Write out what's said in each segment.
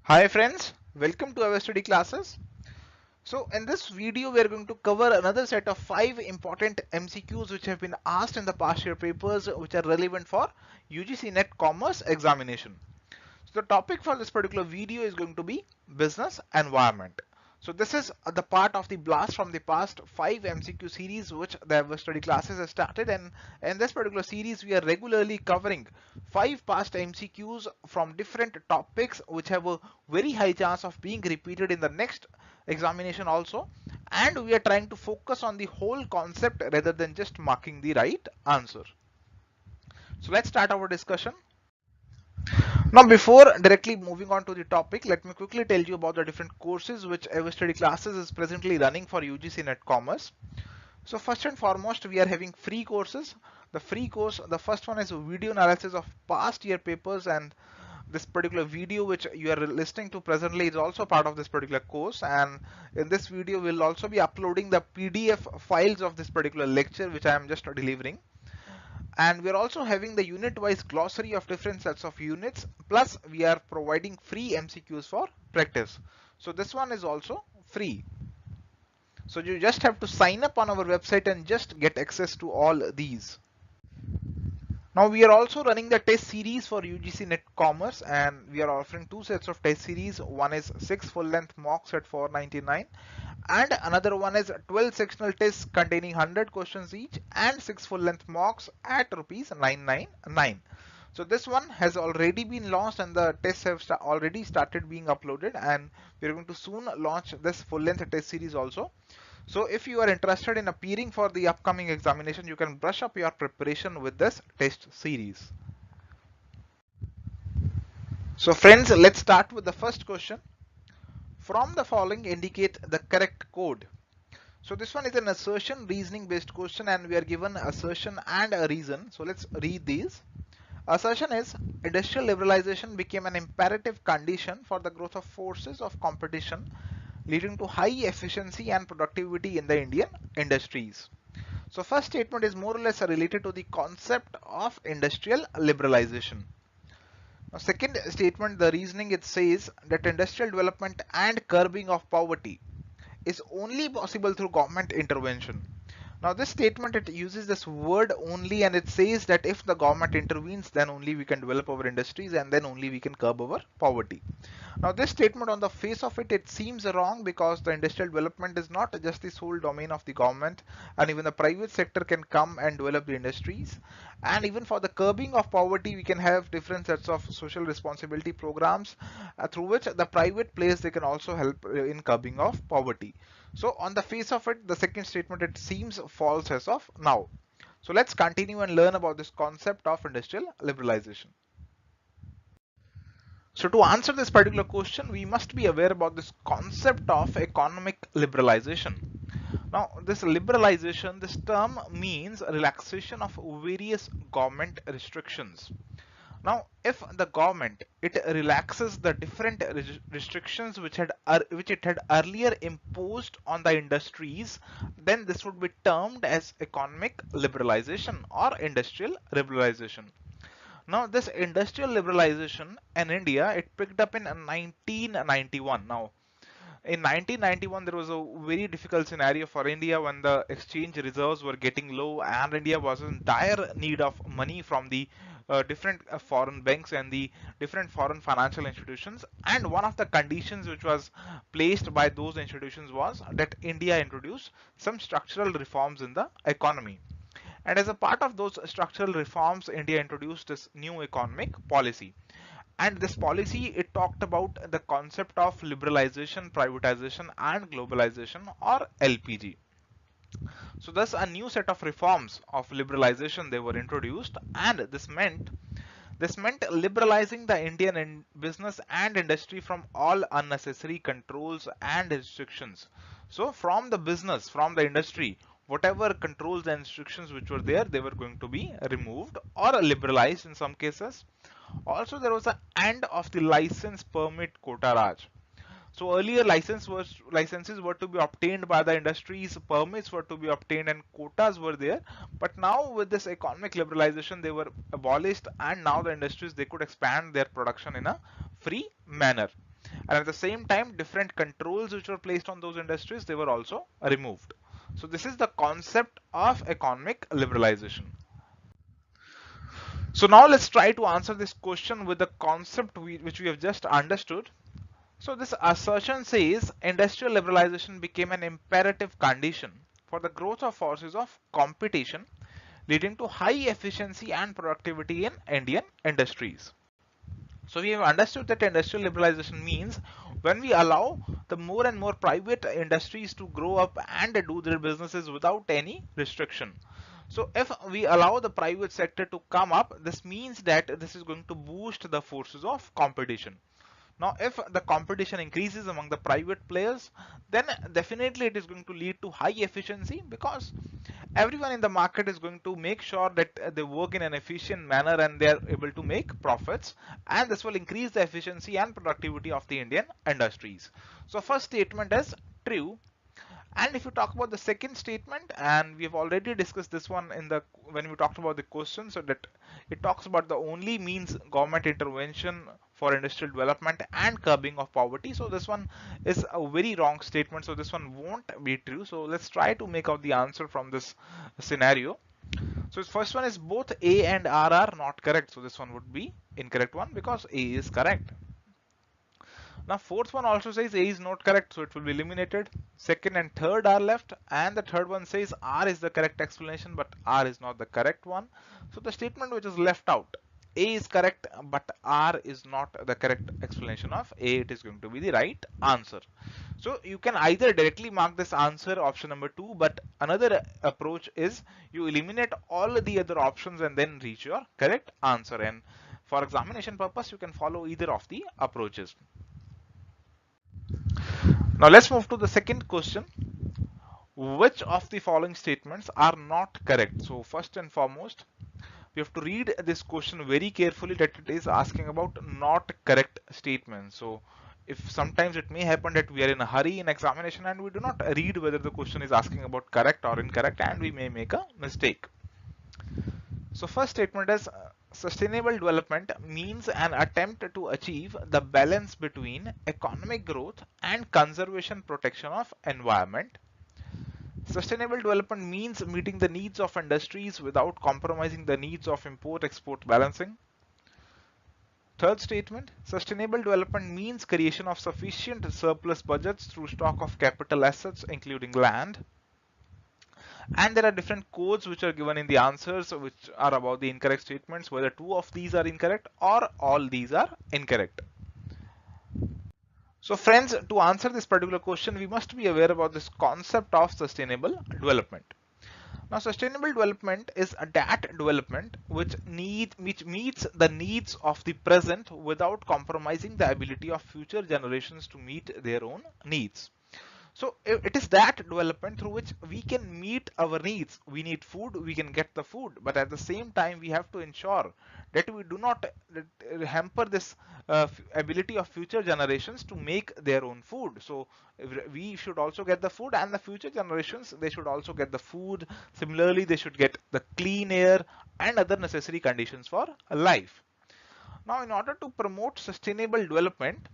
Hi friends, welcome to Everstudy Classes. So in this video we are going to cover another set of 5 important MCQs which have been asked in the past year papers which are relevant for UGC Net Commerce Examination. So the topic for this particular video is going to be business environment. So this is the part of the blast from the past 5 MCQ series which the Everstudy Classes has started, and in this particular series we are regularly covering 5 past MCQs from different topics which have a very high chance of being repeated in the next examination also, and we are trying to focus on the whole concept rather than just marking the right answer. So let's start our discussion. Now, before directly moving on to the topic, let me quickly tell you about the different courses which Everstudy Classes is presently running for UGC Net Commerce. So first and foremost, we are having free courses. The free course, the first one is a video analysis of past year papers, and this particular video which you are listening to presently is also part of this particular course. And in this video, we'll also be uploading the PDF files of this particular lecture which I am just delivering. And we're also having the unit wise glossary of different sets of units, plus we are providing free MCQs for practice. So this one is also free. So you just have to sign up on our website and just get access to all these. Now we are also running the test series for UGC Net Commerce, and we are offering 2 sets of test series. One is 6 full length mocks at 499, and another one is 12 sectional tests containing 100 questions each and 6 full length mocks at rupees 999. So this one has already been launched and the tests have already started being uploaded, and we're going to soon launch this full length test series also. So if you are interested in appearing for the upcoming examination, you can brush up your preparation with this test series. So friends, let's start with the first question. From the following indicate the correct code. So this one is an assertion reasoning based question, and we are given assertion and a reason. So let's read these. Assertion is industrial liberalization became an imperative condition for the growth of forces of competition, leading to high efficiency and productivity in the Indian industries. So first statement is more or less related to the concept of industrial liberalization. Now second statement, the reasoning, it says that industrial development and curbing of poverty is only possible through government intervention. Now this statement, it uses this word only, and it says that if the government intervenes, then only we can develop our industries and then only we can curb our poverty. Now this statement on the face of it, it seems wrong, because the industrial development is not just the sole domain of the government, and even the private sector can come and develop the industries. And even for the curbing of poverty, we can have different sets of social responsibility programs through which the private players, they can also help in curbing of poverty. So on the face of it, the second statement, it seems false as of now. So let's continue and learn about this concept of industrial liberalization. So to answer this particular question, we must be aware about this concept of economic liberalization. Now, this liberalization, this term means relaxation of various government restrictions. Now, if the government, it relaxes the different restrictions which it had earlier imposed on the industries, then this would be termed as economic liberalization or industrial liberalization. Now, this industrial liberalization in India, it picked up in 1991. Now, in 1991, there was a very difficult scenario for India when the exchange reserves were getting low, and India was in dire need of money from the different foreign banks and the different foreign financial institutions. And one of the conditions which was placed by those institutions was that India introduced some structural reforms in the economy. And as a part of those structural reforms, India introduced this new economic policy. And this policy, it talked about the concept of liberalization, privatization, and globalization, or LPG. So thus a new set of reforms of liberalization, they were introduced, and this meant liberalizing the Indian business and industry from all unnecessary controls and restrictions. So from the business, from the industry, whatever controls and restrictions which were there, they were going to be removed or liberalized in some cases. Also, there was an end of the license permit quota raj. So earlier licenses were to be obtained by the industries, permits were to be obtained, and quotas were there. But now with this economic liberalization, they were abolished, and now the industries, they could expand their production in a free manner. and at the same time different controls which were placed on those industries, they were also removed. So this is the concept of economic liberalization. So now let's try to answer this question with the concept which we have just understood. So this assertion says industrial liberalization became an imperative condition for the growth of forces of competition, leading to high efficiency and productivity in Indian industries. So we have understood that industrial liberalization means when we allow the more and more private industries to grow up and do their businesses without any restriction. So if we allow the private sector to come up, this means that this is going to boost the forces of competition. Now, if the competition increases among the private players, then definitely it is going to lead to high efficiency, because everyone in the market is going to make sure that they work in an efficient manner and they are able to make profits, and this will increase the efficiency and productivity of the Indian industries. So first statement is true. And if you talk about the second statement, and we have already discussed this one in the when we talked about the question, so that it talks about the only means government intervention for industrial development and curbing of poverty. So this one is a very wrong statement, so this one won't be true. So let's try to make out the answer from this scenario. So the first one is both A and R are not correct, so this one would be incorrect one because A is correct. Now fourth one also says A is not correct, so it will be eliminated. Second and third are left, and the third one says R is the correct explanation, but R is not the correct one. So the statement which is left out, A is correct, but R is not the correct explanation of A. It is going to be the right answer. So you can either directly mark this answer option number 2, but another approach is you eliminate all the other options and then reach your correct answer. And for examination purpose, you can follow either of the approaches. Now let's move to the second question. Which of the following statements are not correct? So first and foremost, we have to read this question very carefully, that it is asking about not correct statements. So if sometimes it may happen that we are in a hurry in examination and we do not read whether the question is asking about correct or incorrect, and we may make a mistake. So first statement is sustainable development means an attempt to achieve the balance between economic growth and conservation protection of environment. Sustainable development means meeting the needs of industries without compromising the needs of import-export balancing. Third statement, sustainable development means creation of sufficient surplus budgets through stock of capital assets including land. And there are different codes which are given in the answers which are about the incorrect statements, whether two of these are incorrect or all these are incorrect. So friends, to answer this particular question, we must be aware about this concept of sustainable development. Now, sustainable development is that development which meets the needs of the present without compromising the ability of future generations to meet their own needs. So it is that development through which we can meet our needs. We need food, we can get the food, but at the same time we have to ensure that we do not hamper this ability of future generations to make their own food. So we should also get the food, and the future generations, they should also get the food. Similarly, they should get the clean air and other necessary conditions for life. Now, in order to promote sustainable development,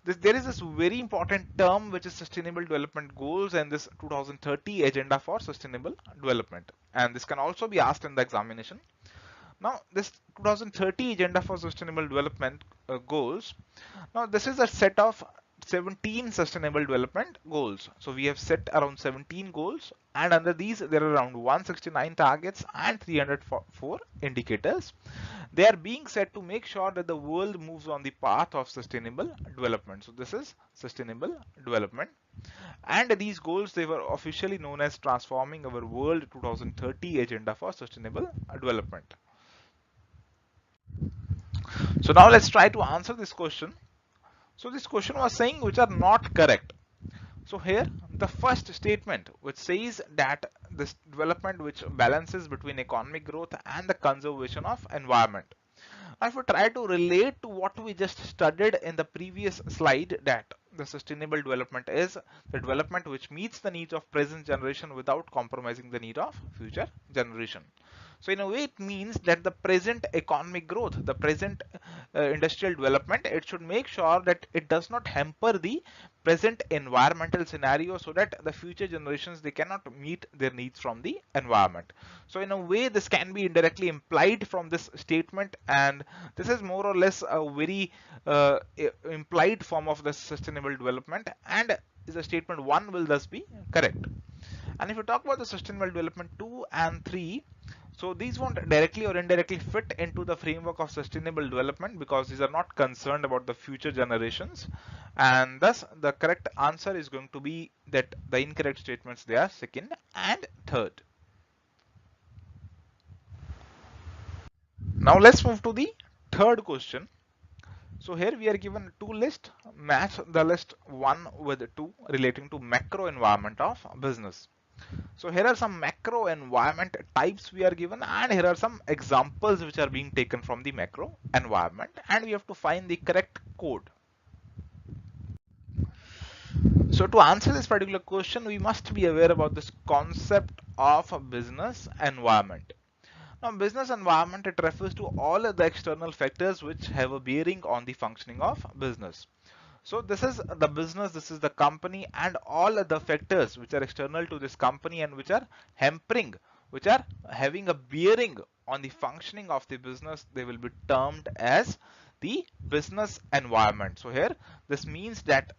there is this very important term which is sustainable development goals and this 2030 agenda for sustainable development, and this can also be asked in the examination. Now this 2030 agenda for sustainable development goals, now this is a set of 17 sustainable development goals. So we have set around 17 goals, and under these there are around 169 targets and 304 indicators. They are being set to make sure that the world moves on the path of sustainable development. So this is sustainable development, and these goals, they were officially known as transforming our world 2030 agenda for sustainable development. So now let's try to answer this question. So this question was saying which are not correct. So here the first statement which says that this development which balances between economic growth and the conservation of environment. Now if we try to relate to what we just studied in the previous slide, that the sustainable development is the development which meets the needs of present generation without compromising the need of future generation. So in a way, it means that the present economic growth, the present industrial development, it should make sure that it does not hamper the present environmental scenario, so that the future generations, they cannot meet their needs from the environment. So in a way, this can be indirectly implied from this statement, and this is more or less a very implied form of the sustainable development, and the statement 1 will thus be correct. And if you talk about the sustainable development 2 and 3, so these won't directly or indirectly fit into the framework of sustainable development, because these are not concerned about the future generations, and thus the correct answer is going to be that the incorrect statements, they are second and third. Now let's move to the third question. So here we are given two lists, match the list 1 with 2 relating to macro environment of business. So here are some macro environment types we are given, and here are some examples which are being taken from the macro environment, and we have to find the correct code. So to answer this particular question, we must be aware about this concept of a business environment. Now, business environment, it refers to all of the external factors which have a bearing on the functioning of business. So this is the business, this is the company, and all of the factors which are external to this company and which are hampering, which are having a bearing on the functioning of the business, they will be termed as the business environment. So here, this means that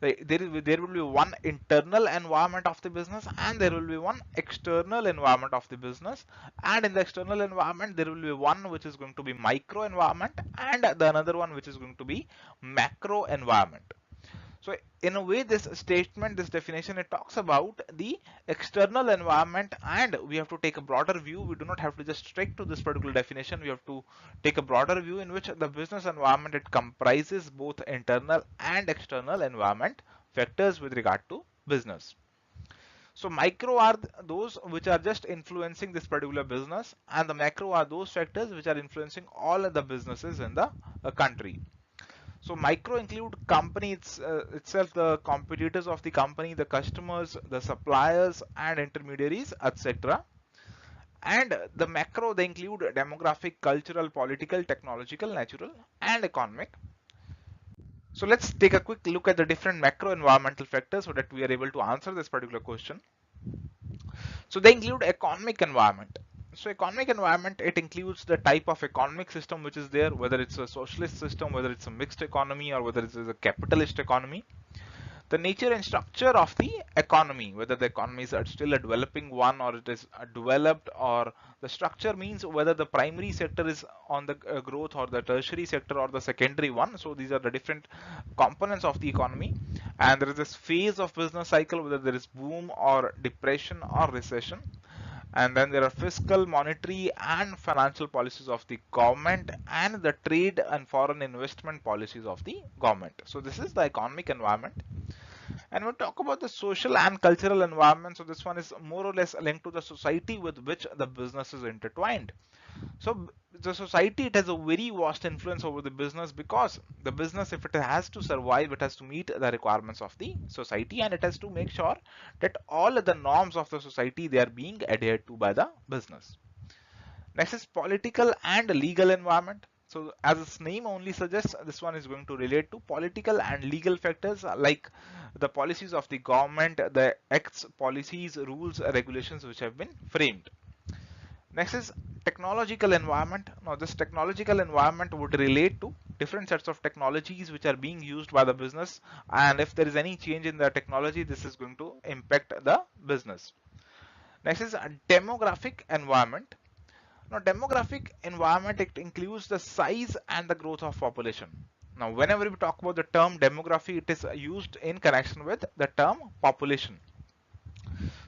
there will be one internal environment of the business, and there will be one external environment of the business, and in the external environment there will be one which is going to be micro environment, and the another one which is going to be macro environment. So in a way, this statement, this definition, it talks about the external environment, and we have to take a broader view. We do not have to just stick to this particular definition. We have to take a broader view in which the business environment, it comprises both internal and external environment factors with regard to business. So micro are those which are just influencing this particular business, and the macro are those factors which are influencing all of the businesses in the country. So micro include company itself, the competitors of the company, the customers, the suppliers and intermediaries, etc. And the macro, they include demographic, cultural, political, technological, natural and economic. So let's take a quick look at the different macro environmental factors so that we are able to answer this particular question. So they include economic environment. So economic environment, it includes the type of economic system which is there, whether it's a socialist system, whether it's a mixed economy, or whether it's a capitalist economy. The nature and structure of the economy, whether the economy is still a developing one or it is developed, or the structure means whether the primary sector is on the growth, or the tertiary sector, or the secondary one. So these are the different components of the economy. And there is this phase of business cycle, whether there is boom or depression or recession. And then there are fiscal, monetary and financial policies of the government, and the trade and foreign investment policies of the government. So this is the economic environment. And when we talk about the social and cultural environment, so this one is more or less linked to the society with which the business is intertwined. So the society, it has a very vast influence over the business, because the business, if it has to survive, it has to meet the requirements of the society, and it has to make sure that all of the norms of the society, they are being adhered to by the business. Next is political and legal environment. So as its name only suggests, this one is going to relate to political and legal factors like the policies of the government, the acts, policies, rules, regulations which have been framed. Next is technological environment. Now this technological environment would relate to different sets of technologies which are being used by the business, and if there is any change in the technology, this is going to impact the business. Next is a demographic environment. Now demographic environment, it includes the size and the growth of population. Now whenever we talk about the term demography, it is used in connection with the term population.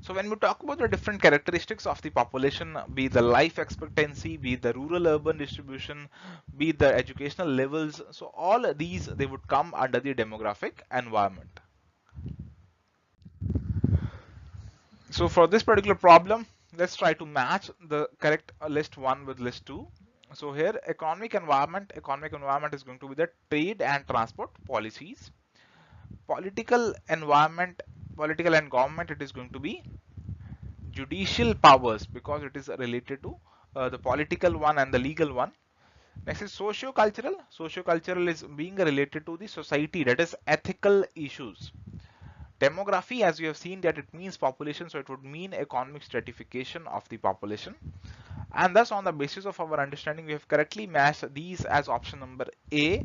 So when we talk about the different characteristics of the population, be the life expectancy, be the rural urban distribution, be the educational levels, so all these, they would come under the demographic environment. So for this particular problem, let's try to match the correct list 1 with list 2. So here economic environment is going to be the trade and transport policies. Political environment, political and government, it is going to be judicial powers, because it is related to the political one and the legal one. Next is socio-cultural. Socio-cultural is being related to the society, that is ethical issues. Demography, as you have seen, that it means population, so it would mean economic stratification of the population. And thus, on the basis of our understanding, we have correctly matched these as option number A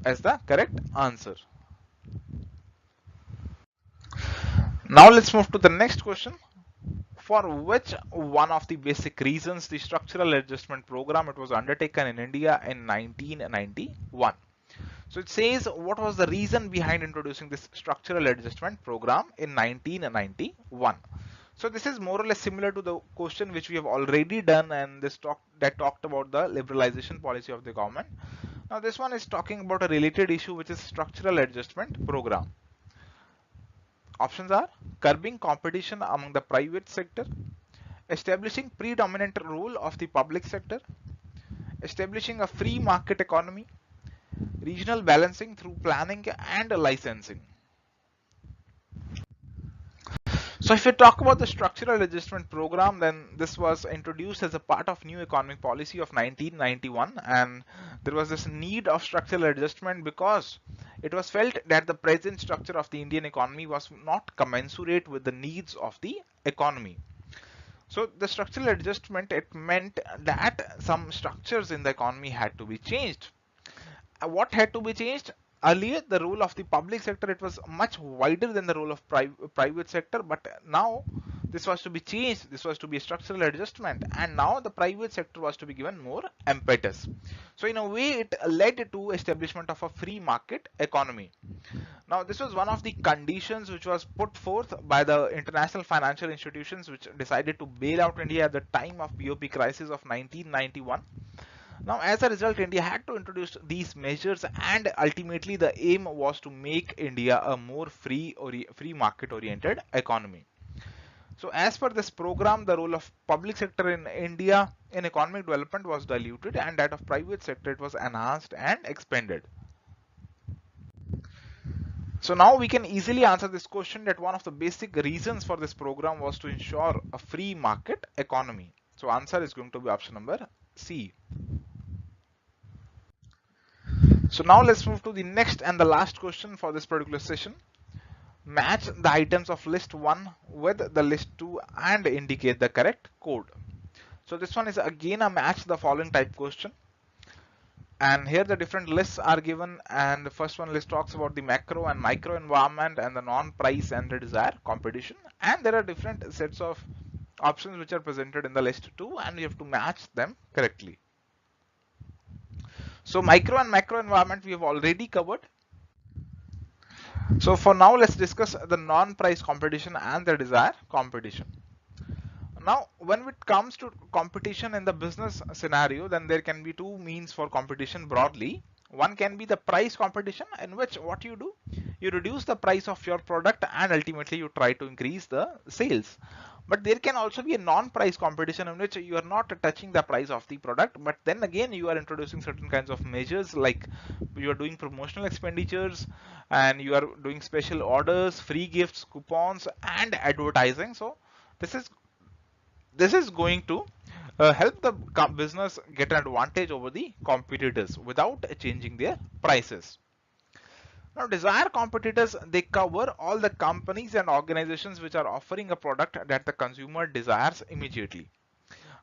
as the correct answer. Now let's move to the next question. For which one of the basic reasons the structural adjustment program it was undertaken in India in 1991? So it says what was the reason behind introducing this structural adjustment program in 1991. So this is more or less similar to the question which we have already done, and this talked about the liberalization policy of the government. Now this one is talking about a related issue, which is structural adjustment program. Options are curbing competition among the private sector, establishing predominant role of the public sector, establishing a free market economy, regional balancing through planning and licensing. So if we talk about the structural adjustment program, then this was introduced as a part of new economic policy of 1991, and there was this need of structural adjustment because it was felt that the present structure of the Indian economy was not commensurate with the needs of the economy. So the structural adjustment, it meant that some structures in the economy had to be changed. What had to be changed? Earlier, the role of the public sector, it was much wider than the role of private sector, but now this was to be changed. This was to be a structural adjustment, and now the private sector was to be given more impetus. So in a way, it led to establishment of a free market economy. Now this was one of the conditions which was put forth by the international financial institutions, which decided to bail out India at the time of BOP crisis of 1991. Now, as a result, India had to introduce these measures, and ultimately the aim was to make India a more free market oriented economy. So as per this program, the role of public sector in India in economic development was diluted, and that of private sector it was enhanced and expanded. So now we can easily answer this question that one of the basic reasons for this program was to ensure a free market economy. So answer is going to be option number C. So now let's move to the next and the last question for this particular session. Match the items of list 1 with the list 2 and indicate the correct code. So this one is again a match the following type question. And here the different lists are given, and the first one list talks about the macro and micro environment and the non-price and the desired competition. And there are different sets of options which are presented in the list 2, and you have to match them correctly. So micro and macro environment we have already covered. So for now, let's discuss the non-price competition and the desired competition. Now, when it comes to competition in the business scenario, then there can be two means for competition broadly. One can be the price competition, in which what you do, you reduce the price of your product and ultimately you try to increase the sales. But there can also be a non-price competition in which you are not touching the price of the product, but then again you are introducing certain kinds of measures, like you are doing promotional expenditures and you are doing special orders, free gifts, coupons and advertising. So this is going to help the business get an advantage over the competitors without changing their prices. Now, desired competitors, they cover all the companies and organizations which are offering a product that the consumer desires immediately.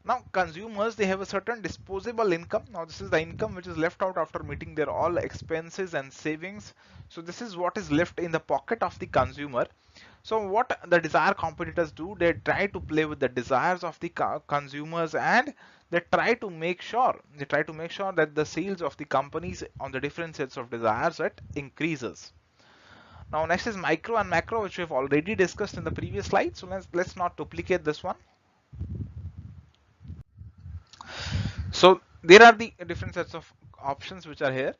Now, consumers, they have a certain disposable income. Now, this is the income which is left out after meeting their all expenses and savings. So this is what is left in the pocket of the consumer. So what the desired competitors do, they try to play with the desires of the consumers, and they try to make sure that the sales of the companies on the different sets of desires, it increases. Now next is micro and macro, which we have already discussed in the previous slide. So let's not duplicate this one. So there are the different sets of options which are here.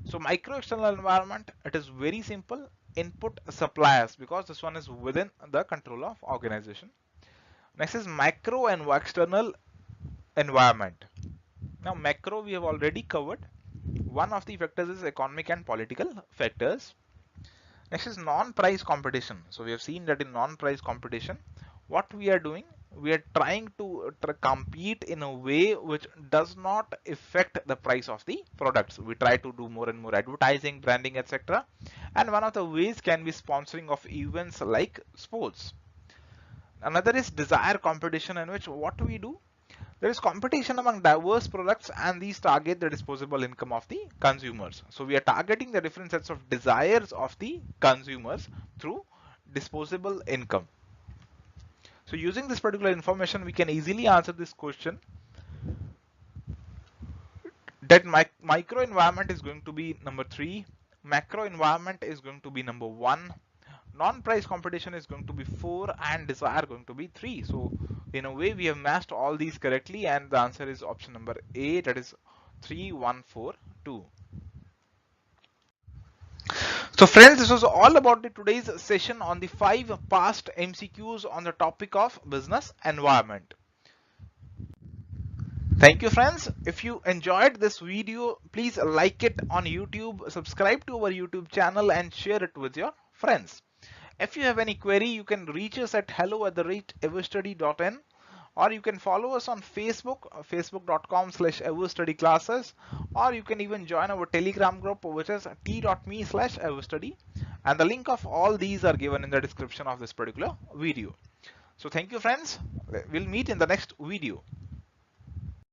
So micro external environment, it is very simple. Input suppliers, because this one is within the control of organization. Next is macro and external environment. Now macro we have already covered. One of the factors is economic and political factors. Next is non-price competition. So we have seen that in non-price competition, what we are doing, we are trying to compete in a way which does not affect the price of the products. We try to do more and more advertising, branding, etc. And one of the ways can be sponsoring of events like sports. Another is desire competition, in which what we do, there is competition among diverse products and these target the disposable income of the consumers. So we are targeting the different sets of desires of the consumers through disposable income. So using this particular information, we can easily answer this question that micro environment is going to be number 3, macro environment is going to be number 1, non-price competition is going to be 4, and desire going to be 3. So in a way we have matched all these correctly, and the answer is option number A, that is 3142. So friends, this was all about today's session on the 5 past MCQs on the topic of business environment. Thank you friends. If you enjoyed this video, please like it on YouTube, subscribe to our YouTube channel and share it with your friends. If you have any query, you can reach us at hello@everstudy.in, or you can follow us on Facebook, facebook.com/everstudyclasses, or you can even join our Telegram group, which is t.me/everstudy, and the link of all these are given in the description of this particular video. So thank you friends. We'll meet in the next video.